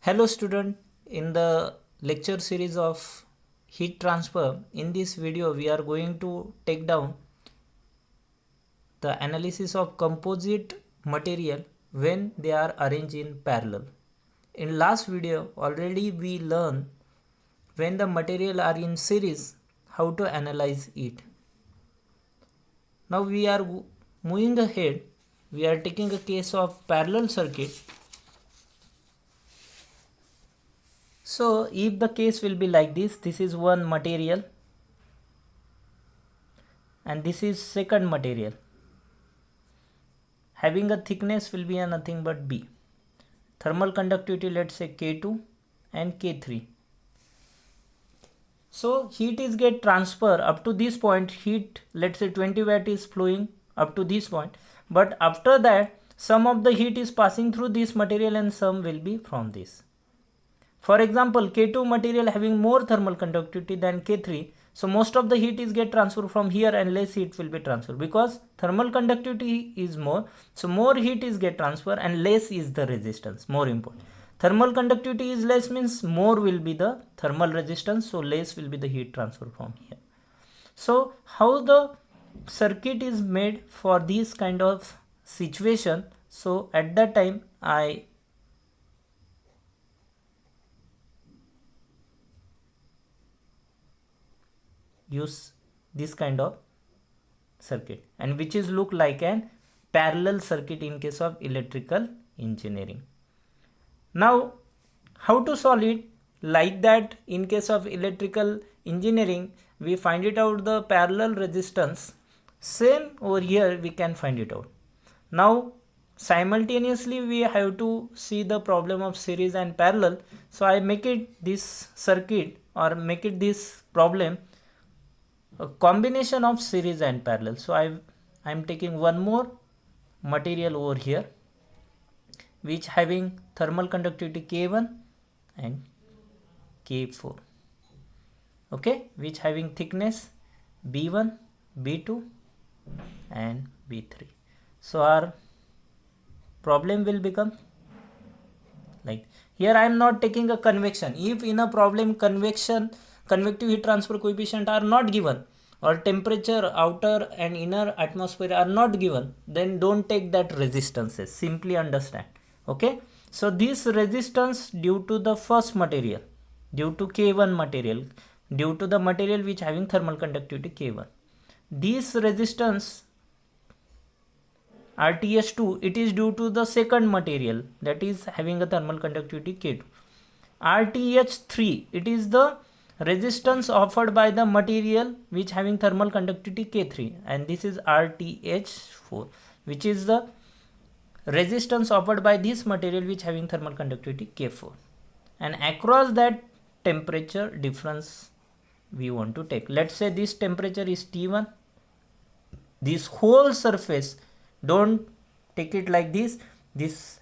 Hello student, in the lecture series of heat transfer, in this video we are going to take down the analysis of composite material when they are arranged in parallel. In last video already we learned when the material are in series how to analyze it. Now we are moving ahead, we are taking a case of parallel circuit. So if the case will be like this is one material and this is second material having a thickness will be a nothing but B. Thermal conductivity, let's say K2 and K3. So heat is get transfer up to this point, heat let's say 20 watt is flowing up to this point, but after that some of the heat is passing through this material and some will be from this. For example, K2 material having more thermal conductivity than K3, so most of the heat is get transferred from here and less heat will be transferred because thermal conductivity is more, so more heat is get transferred and less is the resistance, more important. Thermal conductivity is less means more will be the thermal resistance, so less will be the heat transfer from here. So how the circuit is made for this kind of situation? So at that time I use this kind of circuit and which is look like an parallel circuit in case of electrical engineering. Now how to solve it? Like that in case of electrical engineering we find it out the parallel resistance, same over here we can find it out. Now simultaneously we have to see the problem of series and parallel, so I make it this circuit or make it this problem a combination of series and parallel. So I'm taking one more material over here which having thermal conductivity K1 and K4, okay, which having thickness B1, B2 and B3. So our problem will become like here I am not taking a convection. If in a problem convective heat transfer coefficient are not given or temperature outer and inner atmosphere are not given, then don't take that resistances, simply understand. Okay, so this resistance due to the first material, due to K1 material, due to the material which having thermal conductivity K1, this resistance RTH2 it is due to the second material that is having a thermal conductivity K2. RTH3 it is the resistance offered by the material which having thermal conductivity K3, and this is RTH4 which is the resistance offered by this material which having thermal conductivity K4, and across that temperature difference we want to take. Let's say this temperature is T1, this whole surface, don't take it like this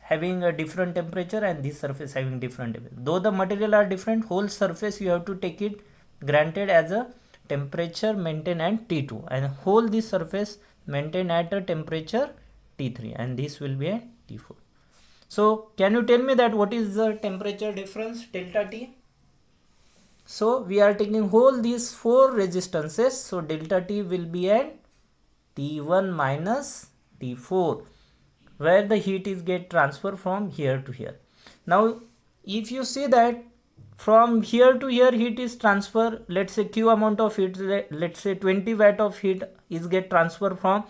having a different temperature and this surface having different temperature. Though the material are different, whole surface you have to take it granted as a temperature maintained at T2 and whole this surface maintained at a temperature T3 and this will be at T4. So can you tell me that what is the temperature difference delta T? So we are taking whole these four resistances, so delta T will be at T1 minus T4 where the heat is get transferred from here to here. Now if you see that from here to here heat is transfer, let's say Q amount of heat, let's say 20 watt of heat is get transferred from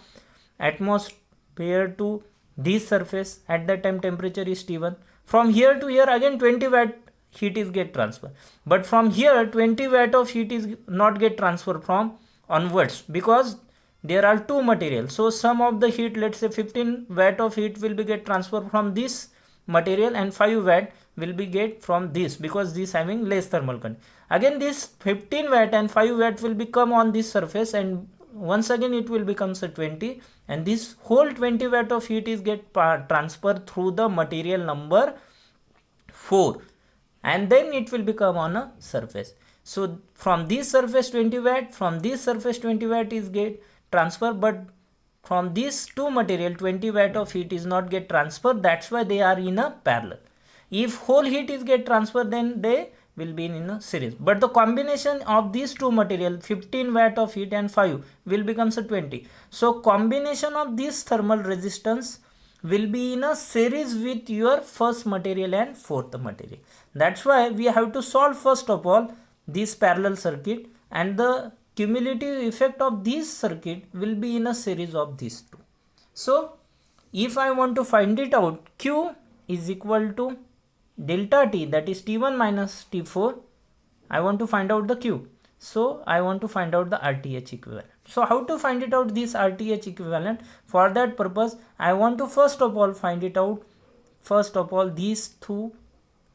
atmosphere to this surface, at that time temperature is T1. From here to here again 20 watt heat is get transferred, but from here 20 watt of heat is not get transferred from onwards because there are two materials. So some of the heat, let's say 15 watt of heat will be get transferred from this material and 5 watt will be get from this because this having less thermal conductivity. Again this 15 watt and 5 watt will become on this surface and once again it will become 20, and this whole 20 watt of heat is get transferred through the material number 4 and then it will become on a surface. So from this surface 20 watt, from this surface 20 watt is get transfer, but from these two material 20 watt of heat is not get transferred, that's why they are in a parallel. If whole heat is get transferred, then they will be in a series. But the combination of these two material, 15 watt of heat and 5, will becomes a 20. So combination of this thermal resistance will be in a series with your first material and fourth material. That's why we have to solve first of all this parallel circuit, and the cumulative effect of this circuit will be in a series of these two. So if I want to find it out, Q is equal to delta T, that is T1 minus T4. I want to find out the Q. So I want to find out the RTH equivalent. So how to find it out, this RTH equivalent? For that purpose, I want to first of all find it out, first of all, these two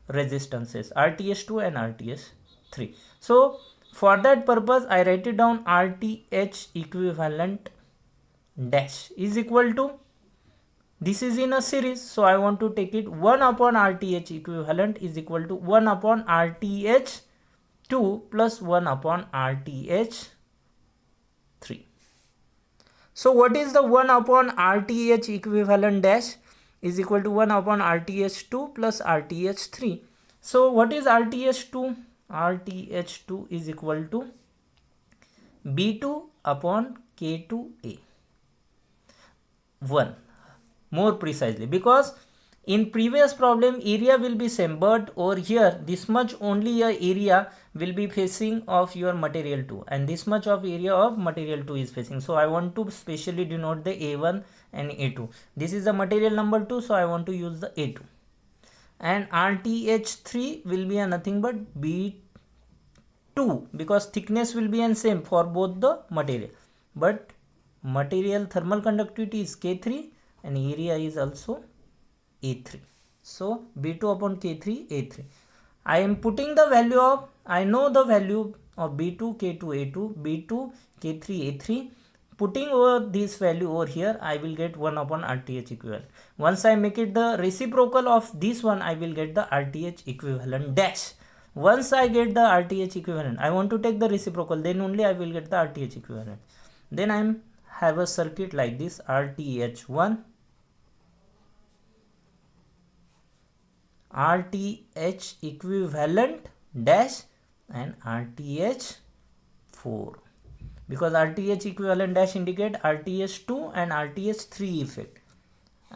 resistances, RTH2 and RTH3. So for that purpose, I write it down, RTH equivalent dash is equal to, this is in a series, so I want to take it 1 upon RTH equivalent is equal to 1 upon RTH 2 plus 1 upon RTH 3. So what is the 1 upon RTH equivalent dash is equal to 1 upon RTH 2 plus RTH 3. So what is RTH 2? RTH 2 is equal to B2 upon K2A. 1 more precisely, because in previous problem area will be same, but over here this much only a area will be facing of your material 2 and this much of area of material 2 is facing. So I want to specially denote the A1 and A2. This is the material number 2, so I want to use the A2. And RTH3 will be a nothing but B2, because thickness will be the same for both the material, but material thermal conductivity is K3 and area is also A3. So B2 upon K3 A3. I am putting the value of, I know the value of B2 K2 A2, B2 K3 A3. Putting over this value over here, I will get 1 upon RTH equivalent. Once I make it the reciprocal of this one, I will get the RTH equivalent dash. Once I get the RTH equivalent, I want to take the reciprocal, then only I will get the RTH equivalent. Then I have a circuit like this, RTH1, RTH equivalent dash and RTH4, because RTH equivalent dash indicate RTH2 and RTH3 effect,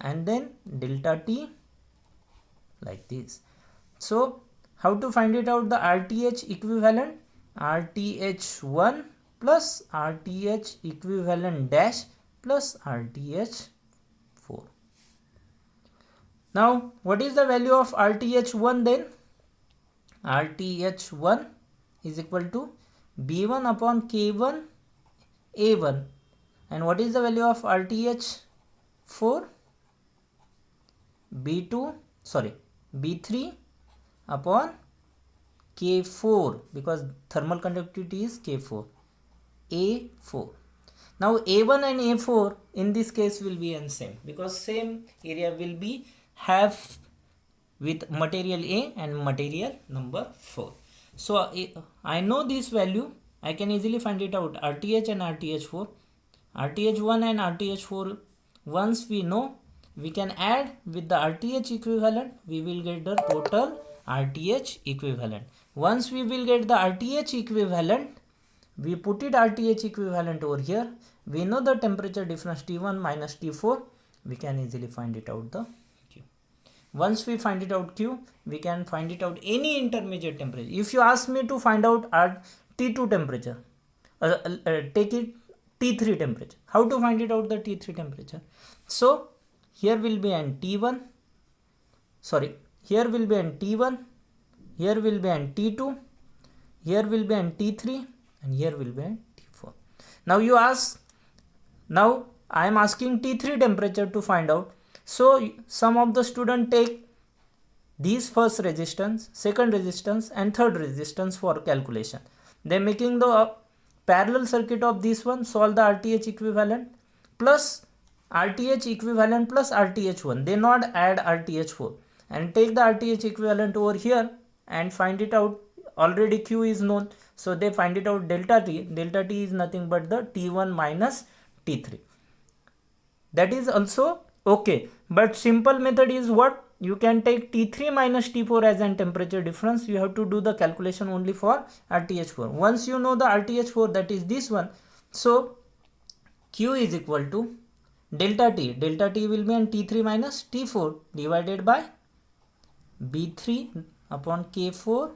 and then delta T like this. So how to find it out, the RTH equivalent? RTH1 plus RTH equivalent dash plus RTH4. Now what is the value of RTH1 then? RTH1 is equal to B1 upon K1 A1. And what is the value of RTH4? B3 upon K4, because thermal conductivity is K4, A4. Now A1 and A4 in this case will be the same, because same area will be have with material A and material number 4. So I know this value, I can easily find it out, RTH and RTH4. RTH1 and RTH4, once we know, we can add with the RTH equivalent, we will get the total RTH equivalent. Once we will get the RTH equivalent, we put it RTH equivalent over here. We know the temperature difference T1 minus T4, we can easily find it out the Q. Once we find it out Q, we can find it out any intermediate temperature. If you ask me to find out our T2 temperature, take it T3 temperature. How to find it out the T3 temperature? So here will be an T1, here will be an T1, here will be an T2, here will be an T3, and here will be an T4. Now you ask, now I am asking T3 temperature to find out. So some of the student take these first resistance, second resistance and third resistance for calculation. They are making the parallel circuit of this one, solve the RTH equivalent plus RTH equivalent plus RTH1. They not add RTH4 and take the RTH equivalent over here and find it out. Already Q is known, so they find it out delta T. Delta T is nothing but the T1 minus T3. That is also okay, but simple method is what? you can take T3 minus T4 as an temperature difference. You have to do the calculation only for RTH4. Once you know the RTH4, that is this one, so Q is equal to delta T. Delta T will be an T3 minus T4 divided by B3 upon K4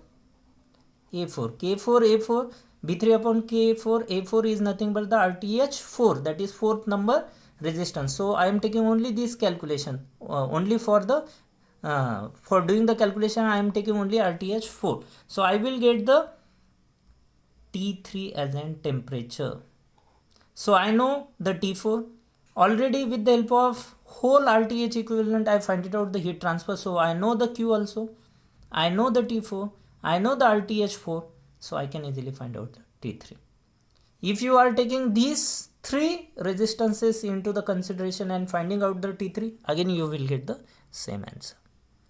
A4. K4 A4, B3 upon K4 A4 is nothing but the RTH4, that is fourth number resistance. So I am taking only this calculation, only for the for doing the calculation I am taking only RTH4. So I will get the T3 as an temperature. So I know the T4 already. With the help of whole RTH equivalent I find it out the heat transfer. So I know the Q also, I know the T4, I know the RTH4, so I can easily find out the T3. If you are taking these three resistances into the consideration and finding out the T3, again you will get the same answer.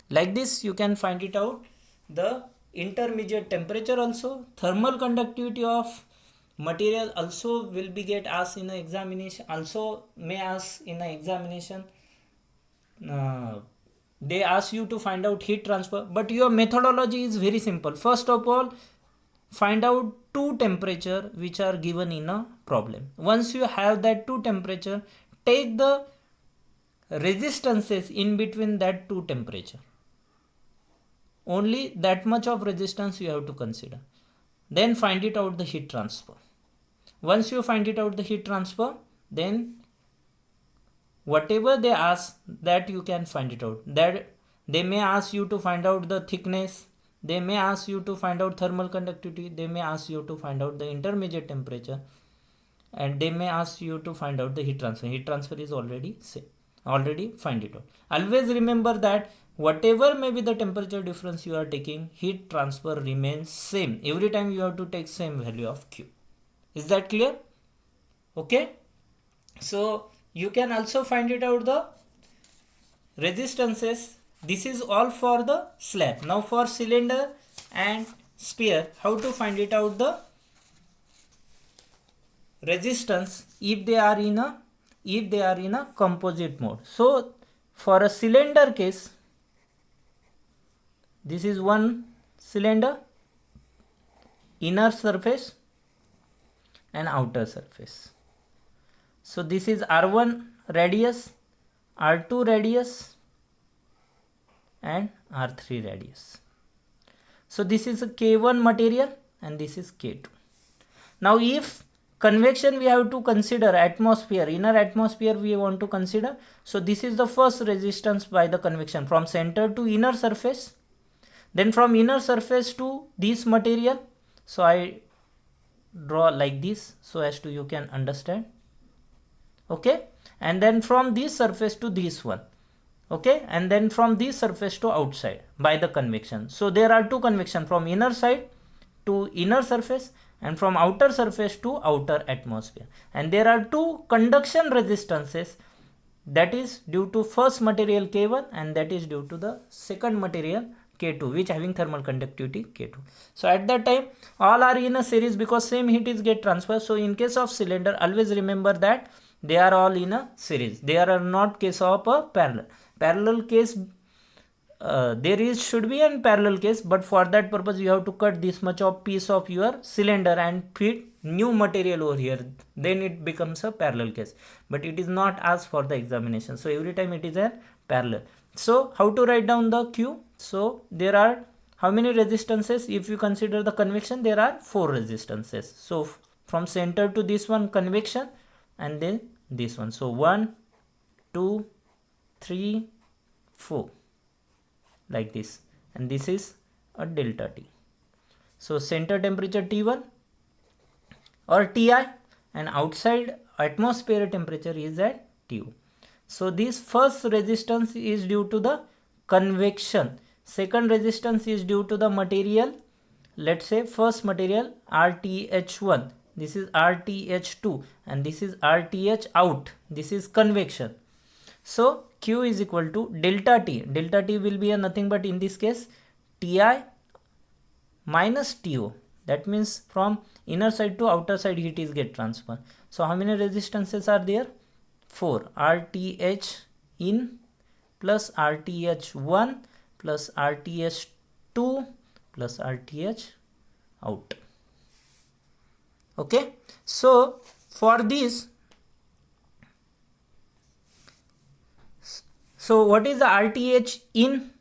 Like this you can find it out the intermediate temperature also. Thermal conductivity of material also will be get asked in an examination, also may ask in an examination. They ask you to find out heat transfer, but your methodology is very simple. First of all, find out two temperature which are given in a problem. Once you have that two temperature, take the resistances in between that two temperature. Only that much of resistance you have to consider. Then find it out the heat transfer. Once you find it out the heat transfer, then whatever they ask, that you can find it out. That they may ask you to find out the thickness, they may ask you to find out thermal conductivity, they may ask you to find out the intermediate temperature, and they may ask you to find out the heat transfer. Heat transfer is already find it out. Always remember that whatever may be the temperature difference you are taking, heat transfer remains same. Every time you have to take same value of Q. Is that clear? Okay. So you can also find it out the resistances. This is all for the slab. Now for cylinder and sphere, how to find it out the resistance if they are in a composite mode. So for a cylinder case, this is one cylinder, inner surface and outer surface. So this is R1 radius, R2 radius and R3 radius. So this is a K1 material and this is K2. Now if convection we have to consider, atmosphere, inner atmosphere we want to consider. So this is the first resistance by the convection from center to inner surface. Then from inner surface to this material. So I draw like this so as to you can understand. Okay, and then from this surface to this one. Okay, and then from this surface to outside by the convection. So there are two convection, from inner side to inner surface and from outer surface to outer atmosphere. And there are two conduction resistances, that is due to first material K1 and that is due to the second material K2, which having thermal conductivity K2. So at that time all are in a series because same heat is get transferred. So in case of cylinder, always remember that they are all in a series. They are not case of a parallel case. There should be a parallel case, but for that purpose you have to cut this much of piece of your cylinder and fit new material over here, then it becomes a parallel case, but it is not asked for the examination. So every time it is a parallel. So how to write down the Q? So there are how many resistances? If you consider the convection, there are 4 resistances. So from center to this one convection and then this one. So 1, 2, 3, 4 like this, and this is a delta T. So center temperature T1 or Ti and outside atmosphere temperature is at Tu. So this first resistance is due to the convection, second resistance is due to the material, let's say first material RTH1, this is RTH2 and this is RTH out, this is convection. So Q is equal to delta T. Delta T will be a nothing but in this case Ti minus To. That means from inner side to outer side heat is get transferred. So how many resistances are there? 4. RTH in plus RTH1 plus RTH2 plus RTH out. Okay, so for this, so what is the RTH in?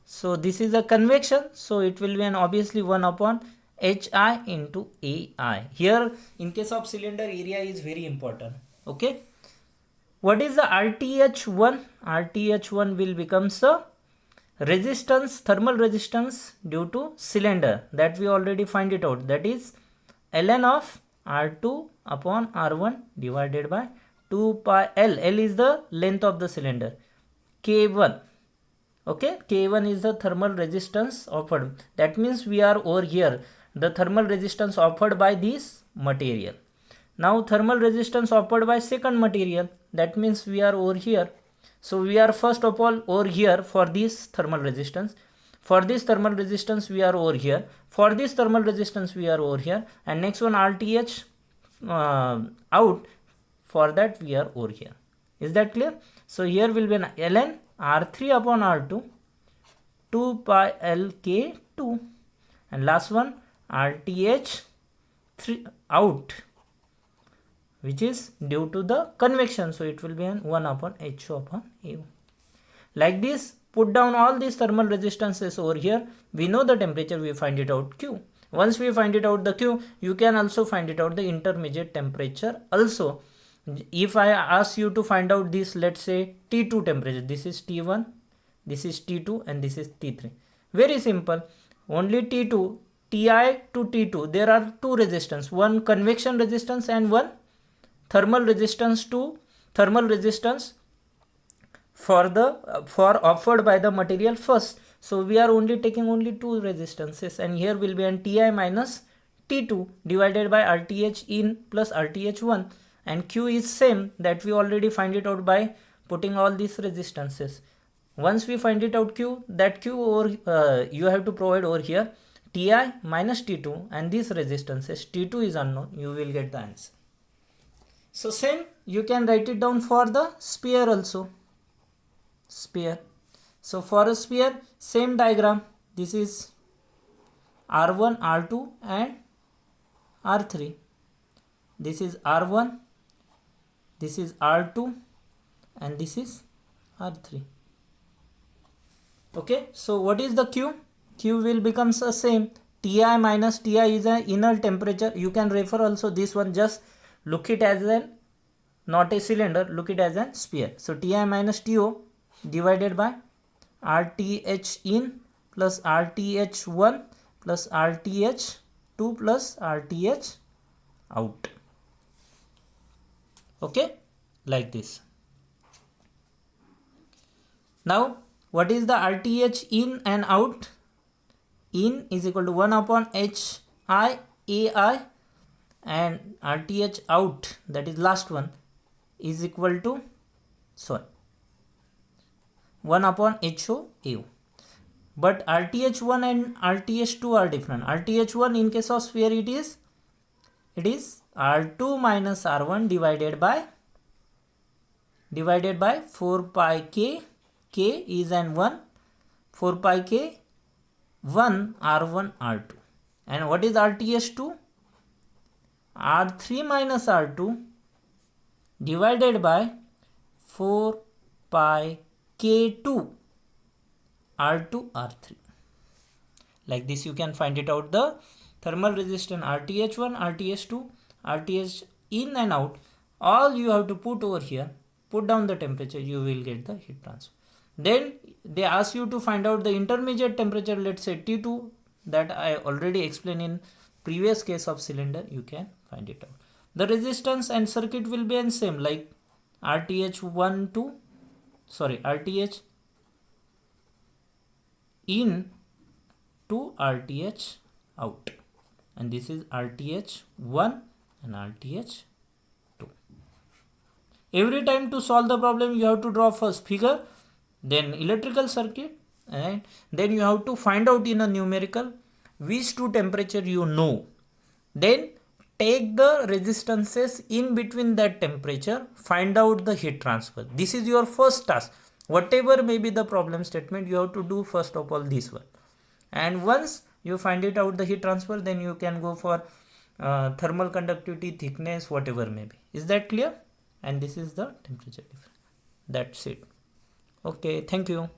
So this is a convection, so it will be an obviously 1 upon HI into AI. Here in case of cylinder, area is very important. Okay, what is the RTH1? RTH1 will become the resistance, thermal resistance due to cylinder, that we already find it out, that is ln of R2 upon R1 divided by 2 pi L. L is the length of the cylinder. K1. Okay, K1 is the thermal resistance offered. That means we are over here, the thermal resistance offered by this material. Now thermal resistance offered by second material, that means we are over here. So we are first of all over here for this thermal resistance. For this thermal resistance we are over here. For this thermal resistance we are over here. And next one RTH out, for that we are over here. Is that clear? So here will be an ln R3 upon R2 2 pi LK2, and last one RTH 3 out, which is due to the convection, so it will be an 1 upon HO upon AO. Like this, put down all these thermal resistances over here. We know the temperature, we find it out Q. Once we find it out the Q, you can also find it out the intermediate temperature also. If I ask you to find out this, let's say T2 temperature, this is T1, this is T2 and this is T3. Very simple, only T2, Ti to T2, there are two resistance, one convection resistance and one thermal resistance to thermal resistance for offered by the material first. So we are only taking only two resistances, and here will be an Ti minus T2 divided by RTH in plus RTH1, and Q is same, that we already find it out by putting all these resistances. Once we find it out Q, that Q over you have to provide over here Ti minus T2, and these resistances T2 is unknown, you will get the answer. So same, you can write it down for the sphere also. Sphere. So for a sphere, same diagram. This is R1, R2 and R3. This is R1, this is R2 and this is R3. Okay, so what is the Q? Q will become the same. Ti minus Ti is an inner temperature. You can refer also this one, just look it as an not a cylinder, look it as a sphere. So Ti minus To divided by RTH in plus RTH1 plus RTH2 plus RTH out. Okay, like this. Now what is the RTH in and out? In is equal to 1 upon HI AI, and RTH out, that is last one, is equal to 1 upon HO AO. But RTH1 and RTH2 are different. RTH1 in case of sphere it is R2 minus R1 divided by 4 pi K. K is an 1, 4 pi K 1 R1 R2. And what is RTH2? R3 minus R2 divided by 4 pi K2 R2 R3. Like this you can find it out the thermal resistance RTH1, RTH2, RTH in and out. All you have to put over here, put down the temperature, you will get the heat transfer. Then they ask you to find out the intermediate temperature, let's say T2, that I already explained in previous case of cylinder, you can find it out. The resistance and circuit will be the same, like RTH in to RTH out, and this is RTH1 and RTH2. Every time to solve the problem you have to draw first figure, then electrical circuit, and then you have to find out in a numerical which two temperature you know. Then take the resistances in between that temperature, find out the heat transfer. This is your first task. Whatever may be the problem statement, you have to do first of all this one, and once you find it out the heat transfer, then you can go for thermal conductivity, thickness, whatever may be. Is that clear? And this is the temperature difference. That's it. Okay, thank you.